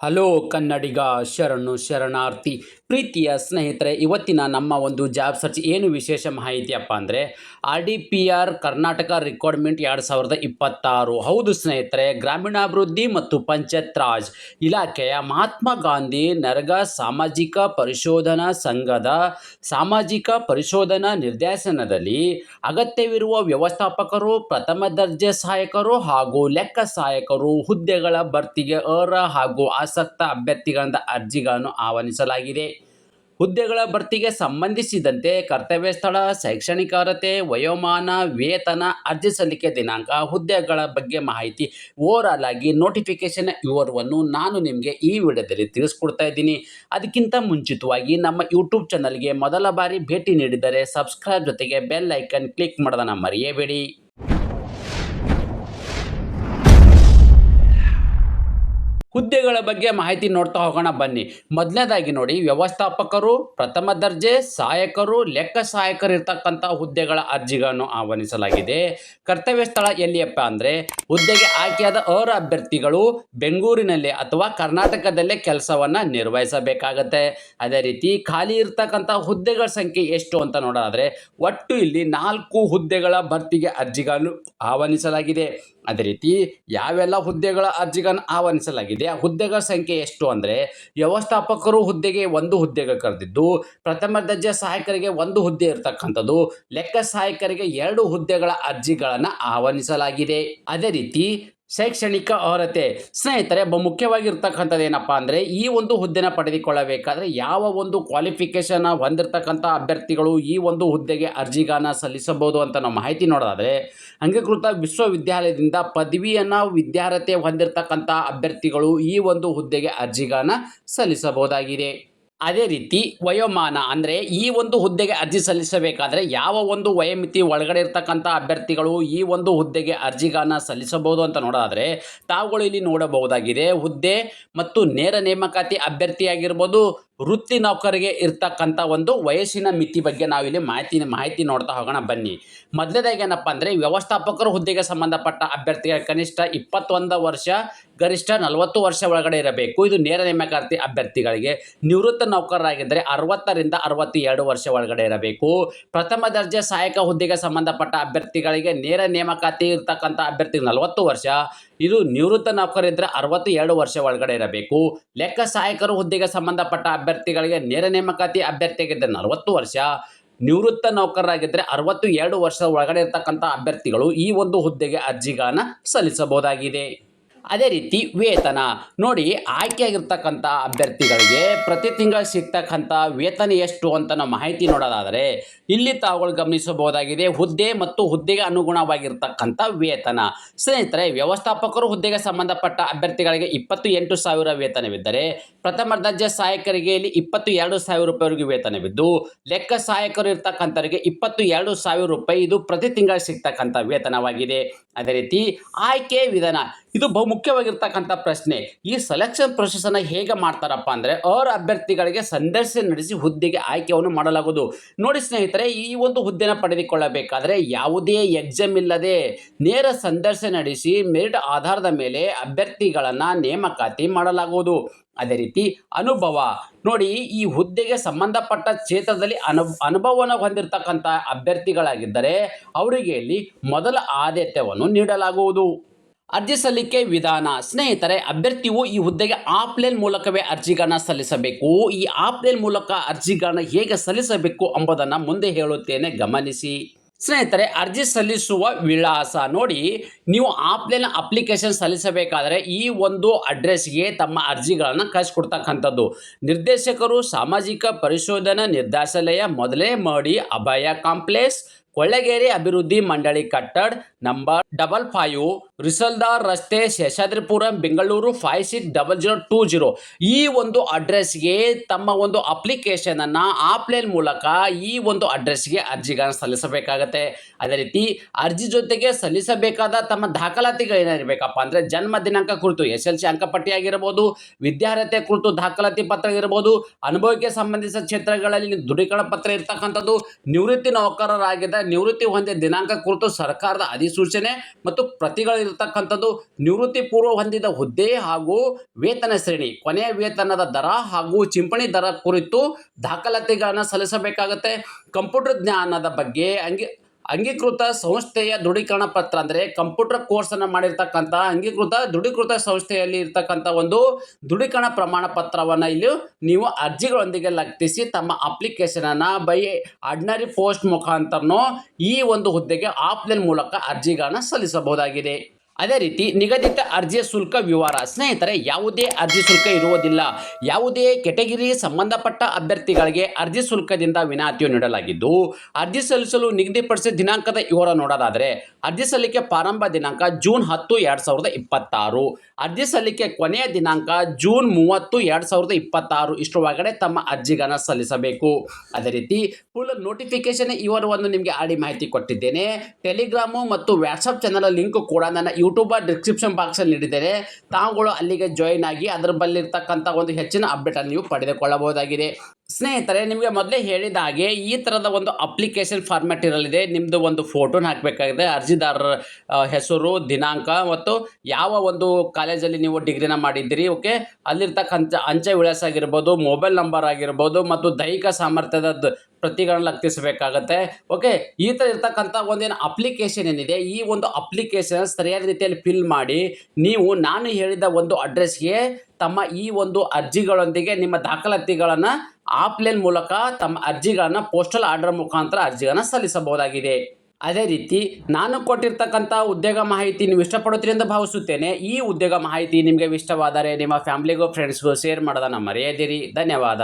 Hello ಕನ್ನಡಿಗ ಶರಣು ಶರಣಾರ್ಥಿ ಪ್ರೀತಿಯ ಸ್ನೇಹಿತರೆ, ಇವತ್ತಿನ ನಮ್ಮ ಒಂದು ಜಾಬ್ ಸರ್ಚ್ ಏನು ವಿಶೇಷ ಮಾಹಿತಿಯಪ್ಪ ಅಂದರೆ RDPR ಕರ್ನಾಟಕ ರಿಕ್ವೈರ್ಮೆಂಟ್ 2026. ಹೌದು ಸ್ನೇಹಿತರೆ, ಗ್ರಾಮೀಣಾಭಿವೃದ್ಧಿ ಮತ್ತು ಪಂಚಾಯತ್ ರಾಜ್ ಇಲಾಖೆಯ ಮಹಾತ್ಮ ಗಾಂಧಿ ನರೇಗಾ ಸಾಮಾಜಿಕ ಪರಿಶೋಧನಾ ಸಂಘದ ಸಾಮಾಜಿಕ ಪರಿಶೋಧನಾ ನಿರ್ದೇಶನದಲ್ಲಿ ಅಗತ್ಯವಿರುವ ವ್ಯವಸ್ಥಾಪಕರು, ಪ್ರಥಮ ದರ್ಜೆ ಸಹಾಯಕರು ಹಾಗೂ ಲೆಕ್ಕ ಸಹಾಯಕರು ಹುದ್ದೆಗಳ ಭರ್ತಿಗೆ ಅರ್ಹ ಹಾಗೂ ಆಸಕ್ತ ಅಭ್ಯರ್ಥಿಗಳಿಂದ ಅರ್ಜಿಗಳನ್ನು ಆಹ್ವಾನಿಸಲಾಗಿದೆ. ಹುದ್ದೆಗಳ ಭರ್ತಿಗೆ ಸಂಬಂಧಿಸಿದಂತೆ ಕರ್ತವ್ಯ ಸ್ಥಳ, ಶೈಕ್ಷಣಿಕ ಅರ್ಹತೆ, ವಯೋಮಾನ, ವೇತನ, ಅರ್ಜಿ ಸಲ್ಲಿಕೆ ದಿನಾಂಕ, ಹುದ್ದೆಗಳ ಬಗ್ಗೆ ಮಾಹಿತಿ, ಓವರಾಲ್ ಆಗಿ ನೋಟಿಫಿಕೇಶನ್ ವಿವರವನ್ನು ನಾನು ನಿಮಗೆ ಈ ವಿಡಿಯೋದಲ್ಲಿ ತಿಳಿಸ್ಕೊಡ್ತಾ ಇದ್ದೀನಿ. ಅದಕ್ಕಿಂತ ಮುಂಚಿತವಾಗಿ ನಮ್ಮ ಯೂಟ್ಯೂಬ್ ಚಾನಲ್ಗೆ ಮೊದಲ ಬಾರಿ ಭೇಟಿ ನೀಡಿದರೆ ಸಬ್ಸ್ಕ್ರೈಬ್ ಜೊತೆಗೆ ಬೆಲ್ ಐಕನ್ ಕ್ಲಿಕ್ ಮಾಡೋದನ್ನು ಮರೆಯಬೇಡಿ. ಹುದ್ದೆಗಳ ಬಗ್ಗೆ ಮಾಹಿತಿ ನೋಡ್ತಾ ಹೋಗೋಣ ಬನ್ನಿ. ಮೊದಲನೇದಾಗಿ ನೋಡಿ, ವ್ಯವಸ್ಥಾಪಕರು, ಪ್ರಥಮ ದರ್ಜೆ ಸಹಾಯಕರು, ಲೆಕ್ಕ ಸಹಾಯಕರು ಇರ್ತಕ್ಕಂಥ ಹುದ್ದೆಗಳ ಅರ್ಜಿಗಳನ್ನು ಆಹ್ವಾನಿಸಲಾಗಿದೆ. ಕರ್ತವ್ಯ ಸ್ಥಳ ಎಲ್ಲಿಯಪ್ಪ ಅಂದರೆ ಹುದ್ದೆಗೆ ಆಯ್ಕೆಯಾದ ಅರ್ಹ ಅಭ್ಯರ್ಥಿಗಳು ಬೆಂಗಳೂರಿನಲ್ಲಿ ಅಥವಾ ಕರ್ನಾಟಕದಲ್ಲೇ ಕೆಲಸವನ್ನು ನಿರ್ವಹಿಸಬೇಕಾಗತ್ತೆ. ಅದೇ ರೀತಿ ಖಾಲಿ ಇರ್ತಕ್ಕಂಥ ಹುದ್ದೆಗಳ ಸಂಖ್ಯೆ ಎಷ್ಟು ಅಂತ ನೋಡೋದಾದರೆ ಒಟ್ಟು ಇಲ್ಲಿ 4 ಹುದ್ದೆಗಳ ಭರ್ತಿಗೆ ಅರ್ಜಿಗಳನ್ನು ಆಹ್ವಾನಿಸಲಾಗಿದೆ. ಅದೇ ರೀತಿ ಯಾವೆಲ್ಲ ಹುದ್ದೆಗಳ ಅರ್ಜಿಗಳನ್ನು ಆಹ್ವಾನಿಸಲಾಗಿದೆ, ಆ ಹುದ್ದೆಗಳ ಸಂಖ್ಯೆ ಎಷ್ಟು ಅಂದರೆ ವ್ಯವಸ್ಥಾಪಕರು ಹುದ್ದೆಗೆ 1 ಹುದ್ದೆಗಳು ಕರೆದಿದ್ದು, ಪ್ರಥಮ ದರ್ಜೆ ಸಹಾಯಕರಿಗೆ 1 ಹುದ್ದೆ ಇರತಕ್ಕಂಥದ್ದು, ಲೆಕ್ಕ ಸಹಾಯಕರಿಗೆ 2 ಹುದ್ದೆಗಳ ಅರ್ಜಿಗಳನ್ನು ಆಹ್ವಾನಿಸಲಾಗಿದೆ. ಅದೇ ರೀತಿ ಶೈಕ್ಷಣಿಕ ಅರ್ಹತೆ ಸ್ನೇಹಿತರೆ, ಮುಖ್ಯವಾಗಿರ್ತಕ್ಕಂಥದ್ದು ಏನಪ್ಪ ಅಂದರೆ ಈ ಒಂದು ಹುದ್ದೆನ ಪಡೆದುಕೊಳ್ಳಬೇಕಾದ್ರೆ ಯಾವ ಒಂದು ಕ್ವಾಲಿಫಿಕೇಷನ್ ಹೊಂದಿರತಕ್ಕಂಥ ಅಭ್ಯರ್ಥಿಗಳು ಈ ಒಂದು ಹುದ್ದೆಗೆ ಅರ್ಜಿಗಳನ್ನು ಸಲ್ಲಿಸಬಹುದು ಅಂತ ನಾವು ಮಾಹಿತಿ ನೋಡೋದಾದರೆ ಅಂಗೀಕೃತ ವಿಶ್ವವಿದ್ಯಾಲಯದಿಂದ ಪದವಿಯನ್ನು ವಿದ್ಯಾರ್ಹತೆ ಹೊಂದಿರತಕ್ಕಂಥ ಅಭ್ಯರ್ಥಿಗಳು ಈ ಒಂದು ಹುದ್ದೆಗೆ ಅರ್ಜಿಗಳನ್ನು ಸಲ್ಲಿಸಬಹುದಾಗಿದೆ. ಅದೇ ರೀತಿ ವಯೋಮಾನ ಅಂದರೆ ಈ ಒಂದು ಹುದ್ದೆಗೆ ಅರ್ಜಿ ಸಲ್ಲಿಸಬೇಕಾದ್ರೆ ಯಾವ ಒಂದು ವಯೋಮಿತಿ ಒಳಗಡೆ ಇರ್ತಕ್ಕಂಥ ಅಭ್ಯರ್ಥಿಗಳು ಈ ಒಂದು ಹುದ್ದೆಗೆ ಅರ್ಜಿಗಳನ್ನು ಸಲ್ಲಿಸಬಹುದು ಅಂತ ನೋಡೋದಾದರೆ ತಾವುಗಳು ಇಲ್ಲಿ ನೋಡಬಹುದಾಗಿದೆ. ಹುದ್ದೆ ಮತ್ತು ನೇರ ನೇಮಕಾತಿ ಅಭ್ಯರ್ಥಿಯಾಗಿರ್ಬೋದು, ವೃತ್ತಿ ನೌಕರಿಗೆ ಇರ್ತಕ್ಕಂಥ ಒಂದು ವಯಸ್ಸಿನ ಮಿತಿ ಬಗ್ಗೆ ನಾವಿಲ್ಲಿ ಮಾಹಿತಿ ನೋಡ್ತಾ ಹೋಗೋಣ ಬನ್ನಿ. ಮೊದಲನೇದಾಗಿ ಏನಪ್ಪ ಅಂದರೆ ವ್ಯವಸ್ಥಾಪಕರು ಹುದ್ದೆಗೆ ಸಂಬಂಧಪಟ್ಟ ಅಭ್ಯರ್ಥಿಗಳ ಕನಿಷ್ಠ 21 ವರ್ಷ, ಗರಿಷ್ಠ 40 ವರ್ಷ ಒಳಗಡೆ ಇರಬೇಕು. ಇದು ನೇರ ನೇಮಕಾತಿ ಅಭ್ಯರ್ಥಿಗಳಿಗೆ. ನಿವೃತ್ತ ನೌಕರರಾಗಿದ್ದರೆ 60ರಿಂದ 62 ವರ್ಷ ಒಳಗಡೆ ಇರಬೇಕು. ಪ್ರಥಮ ದರ್ಜೆ ಸಹಾಯಕ ಹುದ್ದೆಗೆ ಸಂಬಂಧಪಟ್ಟ ಅಭ್ಯರ್ಥಿಗಳಿಗೆ ನೇರ ನೇಮಕಾತಿ ಇರ್ತಕ್ಕಂಥ ಅಭ್ಯರ್ಥಿಗೆ 40 ವರ್ಷ, ಇದು ನಿವೃತ್ತ ನೌಕರರಿದ್ದರೆ 62 ವರ್ಷ ಒಳಗಡೆ ಇರಬೇಕು. ಲೆಕ್ಕ ಸಹಾಯಕರು ಹುದ್ದೆಗೆ ಸಂಬಂಧಪಟ್ಟ ಅಭ್ಯರ್ಥಿಗಳಿಗೆ ನೇರ ನೇಮಕಾತಿ ಅಭ್ಯರ್ಥಿಯಾಗಿದ್ದರೆ 40 ವರ್ಷ, ನಿವೃತ್ತ ನೌಕರರಾಗಿದ್ದರೆ 62 ವರ್ಷ ಒಳಗಡೆ ಇರ್ತಕ್ಕಂಥ ಅಭ್ಯರ್ಥಿಗಳು ಈ ಒಂದು ಹುದ್ದೆಗೆ ಅರ್ಜಿಗಳನ್ನು ಸಲ್ಲಿಸಬಹುದಾಗಿದೆ. ಅದೇ ರೀತಿ ವೇತನ ನೋಡಿ, ಆಯ್ಕೆಯಾಗಿರ್ತಕ್ಕಂಥ ಅಭ್ಯರ್ಥಿಗಳಿಗೆ ಪ್ರತಿ ತಿಂಗಳು ಸಿಗ್ತಕ್ಕಂಥ ವೇತನ ಎಷ್ಟು ಅಂತ ನಾವು ಮಾಹಿತಿ ನೋಡೋದಾದರೆ ಇಲ್ಲಿ ತಾವುಗಳು ಗಮನಿಸಬಹುದಾಗಿದೆ. ಹುದ್ದೆ ಮತ್ತು ಹುದ್ದೆಗೆ ಅನುಗುಣವಾಗಿರ್ತಕ್ಕಂಥ ವೇತನ. ಸ್ನೇಹಿತರೆ, ವ್ಯವಸ್ಥಾಪಕರು ಹುದ್ದೆಗೆ ಸಂಬಂಧಪಟ್ಟ ಅಭ್ಯರ್ಥಿಗಳಿಗೆ 28,000 ವೇತನವಿದ್ದರೆ ಪ್ರಥಮ ದರ್ಜೆ ಸಹಾಯಕರಿಗೆ ಇಲ್ಲಿ 22,000 ರೂಪಾಯಿವರೆಗೂ ವೇತನವಿದ್ದು, ಲೆಕ್ಕ ಸಹಾಯಕರು ಇರ್ತಕ್ಕಂಥವರಿಗೆ 22,000 ರೂಪಾಯಿ ಇದು ಪ್ರತಿ ತಿಂಗಳು ಸಿಗ್ತಕ್ಕಂಥ ವೇತನವಾಗಿದೆ. ಅದೇ ರೀತಿ ಆಯ್ಕೆ ವಿಧಾನ, ಇದು ಬಹುಮುಖ್ಯವಾಗಿರ್ತಕ್ಕಂಥ ಪ್ರಶ್ನೆ. ಈ ಸೆಲೆಕ್ಷನ್ ಪ್ರೊಸೆಸನ್ನು ಹೇಗೆ ಮಾಡ್ತಾರಪ್ಪ ಅಂದರೆ ಅಭ್ಯರ್ಥಿಗಳಿಗೆ ಸಂದರ್ಶನ ನಡೆಸಿ ಹುದ್ದೆಗೆ ಆಯ್ಕೆಯನ್ನು ಮಾಡಲಾಗುವುದು. ನೋಡಿ ಸ್ನೇಹಿತರೆ, ಈ ಒಂದು ಹುದ್ದೆನ ಪಡೆದುಕೊಳ್ಳಬೇಕಾದ್ರೆ ಯಾವುದೇ ಎಕ್ಸಾಮ್ ಇಲ್ಲದೆ ನೇರ ಸಂದರ್ಶನ ನಡೆಸಿ ಮೆರಿಟ್ ಆಧಾರದ ಮೇಲೆ ಅಭ್ಯರ್ಥಿಗಳನ್ನು ನೇಮಕಾತಿ ಮಾಡಲಾಗುವುದು. ಅದೇ ರೀತಿ ಅನುಭವ ನೋಡಿ, ಈ ಹುದ್ದೆಗೆ ಸಂಬಂಧಪಟ್ಟ ಕ್ಷೇತ್ರದಲ್ಲಿ ಅನುಭವವನ್ನು ಹೊಂದಿರತಕ್ಕಂಥ ಅಭ್ಯರ್ಥಿಗಳಾಗಿದ್ದರೆ ಅವರಿಗೆ ಇಲ್ಲಿ ಮೊದಲ ಆದ್ಯತೆಯನ್ನು ನೀಡಲಾಗುವುದು. ಅರ್ಜಿ ಸಲ್ಲಿಕೆ ವಿಧಾನ ಸ್ನೇಹಿತರೆ, ಅಭ್ಯರ್ಥಿಯು ಈ ಹುದ್ದೆಗೆ ಆಫ್ಲೈನ್ ಮೂಲಕವೇ ಅರ್ಜಿಗಳನ್ನು ಸಲ್ಲಿಸಬೇಕು. ಈ ಆಫ್ಲೈನ್ ಮೂಲಕ ಅರ್ಜಿಗಳನ್ನು ಹೇಗೆ ಸಲ್ಲಿಸಬೇಕು ಎಂಬುದನ್ನು ಮುಂದೆ ಹೇಳುತ್ತೇನೆ, ಗಮನಿಸಿ. ಸ್ನೇಹಿತರೆ, ಅರ್ಜಿ ಸಲ್ಲಿಸುವ ವಿಳಾಸ ನೋಡಿ, ನೀವು ಆಫ್ಲೈನ್ ಅಪ್ಲಿಕೇಶನ್ ಸಲ್ಲಿಸಬೇಕಾದರೆ ಈ ಒಂದು ಅಡ್ರೆಸ್ಗೆ ತಮ್ಮ ಅರ್ಜಿಗಳನ್ನು ಕಳಿಸ್ಕೊಡ್ತಕ್ಕಂಥದ್ದು. ನಿರ್ದೇಶಕರು ಸಾಮಾಜಿಕ ಪರಿಶೋಧನಾ ನಿರ್ದೇಶಾಲಯ, 1ನೇ ಮಹಡಿ, ಅಭಯ ಕಾಂಪ್ಲೆಕ್ಸ್, ಕೊಳ್ಳೇಗಾಲ ಅಭಿವೃದ್ಧಿ ಮಂಡಳಿ, ಕಟ್ಟಡ ನಂಬರ್ 55, ರಿಸಲ್ದಾರ್ ರಸ್ತೆ, ಶೇಷಾದ್ರಿಪುರಂ, ಬೆಂಗಳೂರು 560020. ಈ ಒಂದು ಅಡ್ರೆಸ್ಗೆ ತಮ್ಮ ಒಂದು ಅಪ್ಲಿಕೇಶನನ್ನು ಆಫ್ಲೈನ್ ಮೂಲಕ ಈ ಒಂದು ಅಡ್ರೆಸ್ಗೆ ಅರ್ಜಿಗಳನ್ನು ಸಲ್ಲಿಸಬೇಕಾಗತ್ತೆ. ಅದೇ ರೀತಿ ಅರ್ಜಿ ಜೊತೆಗೆ ಸಲ್ಲಿಸಬೇಕಾದ ತಮ್ಮ ದಾಖಲಾತಿಗಳು ಏನಿರಬೇಕಪ್ಪ ಅಂದರೆ ಜನ್ಮ ದಿನಾಂಕ ಕುರಿತು SLC ಅಂಕಪಟ್ಟಿ ಆಗಿರಬಹುದು, ವಿದ್ಯಾರ್ಹತೆ ಕುರಿತು ದಾಖಲಾತಿ ಪತ್ರ ಇರಬಹುದು, ಅನುಭವಕ್ಕೆ ಸಂಬಂಧಿಸಿದ ಕ್ಷೇತ್ರಗಳಲ್ಲಿ ದೃಢೀಕರಣ ಪತ್ರ ಇರ್ತಕ್ಕಂಥದ್ದು, ನಿವೃತ್ತಿ ನೌಕರರಾಗಿದ್ದ ನಿವೃತ್ತಿ ಹೊಂದಿದ ದಿನಾಂಕ ಕುರಿತು ಸರ್ಕಾರದ ಅಧಿಸೂಚನೆ ಮತ್ತು ಪ್ರತಿಗಳು ಕೊಟ್ಟಿರತಕ್ಕಂಥದ್ದು ನಿವೃತ್ತಿ ಪೂರ್ವ ಹೊಂದಿದ ಹುದ್ದೆ ಹಾಗೂ ವೇತನ ಶ್ರೇಣಿ, ಕೊನೆಯ ವೇತನದ ದರ ಹಾಗೂ ಚಿಂಪಣಿ ದರ ಕುರಿತು ದಾಖಲಾತಿಗಳನ್ನು ಸಲ್ಲಿಸಬೇಕಾಗತ್ತೆ. ಕಂಪ್ಯೂಟರ್ ಜ್ಞಾನದ ಬಗ್ಗೆ ಅಂಗೀಕೃತ ಸಂಸ್ಥೆಯ ದೃಢೀಕರಣ ಪತ್ರ, ಅಂದರೆ ಕಂಪ್ಯೂಟರ್ ಕೋರ್ಸನ್ನು ಮಾಡಿರ್ತಕ್ಕಂಥ ಅಂಗೀಕೃತ ದೃಢೀಕೃತ ಸಂಸ್ಥೆಯಲ್ಲಿ ಇರ್ತಕ್ಕಂಥ ಒಂದು ದೃಢೀಕರಣ ಪ್ರಮಾಣ ಪತ್ರವನ್ನು ಇಲ್ಲಿ ನೀವು ಅರ್ಜಿಗಳೊಂದಿಗೆ ಲಗತ್ತಿಸಿ ತಮ್ಮ ಅಪ್ಲಿಕೇಶನನ್ನು ಬೈ ಆರ್ಡಿನರಿ ಪೋಸ್ಟ್ ಮುಖಾಂತರನೋ ಈ ಒಂದು ಹುದ್ದೆಗೆ ಆಫ್ಲೈನ್ ಮೂಲಕ ಅರ್ಜಿಗಳನ್ನು ಸಲ್ಲಿಸಬಹುದಾಗಿದೆ. ಅದೇ ರೀತಿ ನಿಗದಿತ ಅರ್ಜಿಯ ಶುಲ್ಕ ವಿವರ. ಸ್ನೇಹಿತರೆ, ಯಾವುದೇ ಅರ್ಜಿ ಶುಲ್ಕ ಇರುವುದಿಲ್ಲ. ಯಾವುದೇ ಕೆಟಗಿರಿ ಸಂಬಂಧಪಟ್ಟ ಅಭ್ಯರ್ಥಿಗಳಿಗೆ ಅರ್ಜಿ ಶುಲ್ಕದಿಂದ ವಿನಾಯಿತಿಯನ್ನು ನೀಡಲಾಗಿದ್ದು, ಅರ್ಜಿ ಸಲ್ಲಿಸಲು ನಿಗದಿಪಡಿಸಿದ ದಿನಾಂಕದ ವಿವರ ನೋಡೋದಾದರೆ ಅರ್ಜಿ ಸಲ್ಲಿಕೆ ಪ್ರಾರಂಭ ದಿನಾಂಕ ಜೂನ್ 10, 2026. ಅರ್ಜಿ ಸಲ್ಲಿಕೆ ಕೊನೆಯ ದಿನಾಂಕ ಜೂನ್ 30, 2026. ಇಷ್ಟರೊಳಗಡೆ ತಮ್ಮ ಅರ್ಜಿಗಳನ್ನು ಸಲ್ಲಿಸಬೇಕು. ಅದೇ ರೀತಿ ಫುಲ್ ನೋಟಿಫಿಕೇಶನ್ ವಿವರವನ್ನು ನಿಮಗೆ ಆಡಿ ಮಾಹಿತಿ ಕೊಟ್ಟಿದ್ದೇನೆ. ಟೆಲಿಗ್ರಾಮು ಮತ್ತು ವಾಟ್ಸಪ್ ಚಾನಲ್ ಲಿಂಕ್ ಕೂಡ ನನ್ನ ಯೂಟ್ಯೂಬ್ ಡಿಸ್ಕ್ರಿಪ್ಷನ್ ಬಾಕ್ಸಲ್ಲಿ ನೀಡಿದ್ದೇನೆ. ತಾವುಗಳು ಅಲ್ಲಿಗೆ ಜಾಯಿನ್ ಆಗಿ ಅದರ ಬಲ್ಲಿರ್ತಕ್ಕಂಥ ಒಂದು ಹೆಚ್ಚಿನ ಅಪ್ಡೇಟನ್ನು ನೀವು ಪಡೆದುಕೊಳ್ಳಬಹುದಾಗಿದೆ. ಸ್ನೇಹಿತರೆ, ನಿಮಗೆ ಮೊದಲೇ ಹೇಳಿದ ಹಾಗೆ ಈ ಥರದ ಒಂದು ಅಪ್ಲಿಕೇಶನ್ ಫಾರ್ಮ್ಯಾಟ್ ಇರಲಿದೆ. ನಿಮ್ಮದು ಒಂದು ಫೋಟೋನ ಹಾಕಬೇಕಾಗಿದೆ, ಅರ್ಜಿದಾರರ ಹೆಸರು, ದಿನಾಂಕ ಮತ್ತು ಯಾವ ಒಂದು ಕಾಲೇಜಲ್ಲಿ ನೀವು ಡಿಗ್ರಿನ ಮಾಡಿದ್ದೀರಿ, ಓಕೆ, ಅಲ್ಲಿರ್ತಕ್ಕಂಥ ಅಂಚೆ ವಿಳಾಸ ಆಗಿರ್ಬೋದು, ಮೊಬೈಲ್ ನಂಬರ್ ಆಗಿರ್ಬೋದು ಮತ್ತು ದೈಹಿಕ ಸಾಮರ್ಥ್ಯದ ಪ್ರತಿಗಳನ್ನು ಲಗತ್ತಿಸಬೇಕಾಗತ್ತೆ. ಓಕೆ, ಈ ಥರ ಇರ್ತಕ್ಕಂಥ ಒಂದೇನು ಅಪ್ಲಿಕೇಶನ್ ಏನಿದೆ, ಈ ಒಂದು ಅಪ್ಲಿಕೇಶನ್ ಸರಿಯಾದ ರೀತಿಯಲ್ಲಿ ಫಿಲ್ ಮಾಡಿ ನೀವು ನಾನು ಹೇಳಿದ ಒಂದು ಅಡ್ರೆಸ್ಗೆ ತಮ್ಮ ಈ ಒಂದು ಅರ್ಜಿಗಳೊಂದಿಗೆ ನಿಮ್ಮ ದಾಖಲಾತಿಗಳನ್ನು ಆಫ್ಲೈನ್ ಮೂಲಕ ತಮ್ಮ ಅರ್ಜಿಗಳನ್ನು ಪೋಸ್ಟಲ್ ಆರ್ಡರ್ ಮುಖಾಂತರ ಅರ್ಜಿಗಳನ್ನು ಸಲ್ಲಿಸಬಹುದಾಗಿದೆ. ಅದೇ ರೀತಿ ನಾನು ಕೊಟ್ಟಿರ್ತಕ್ಕಂಥ ಉದ್ಯೋಗ ಮಾಹಿತಿ ನೀವು ಇಷ್ಟಪಡುತ್ತೀರಿ ಎಂದು ಭಾವಿಸುತ್ತೇನೆ. ಈ ಉದ್ಯೋಗ ಮಾಹಿತಿ ನಿಮಗೆ ಇಷ್ಟವಾದರೆ ನಿಮ್ಮ ಫ್ಯಾಮಿಲಿಗೂ ಫ್ರೆಂಡ್ಸ್ಗೂ ಶೇರ್ ಮಾಡೋದನ್ನು ಮರೆಯದಿರಿ. ಧನ್ಯವಾದ.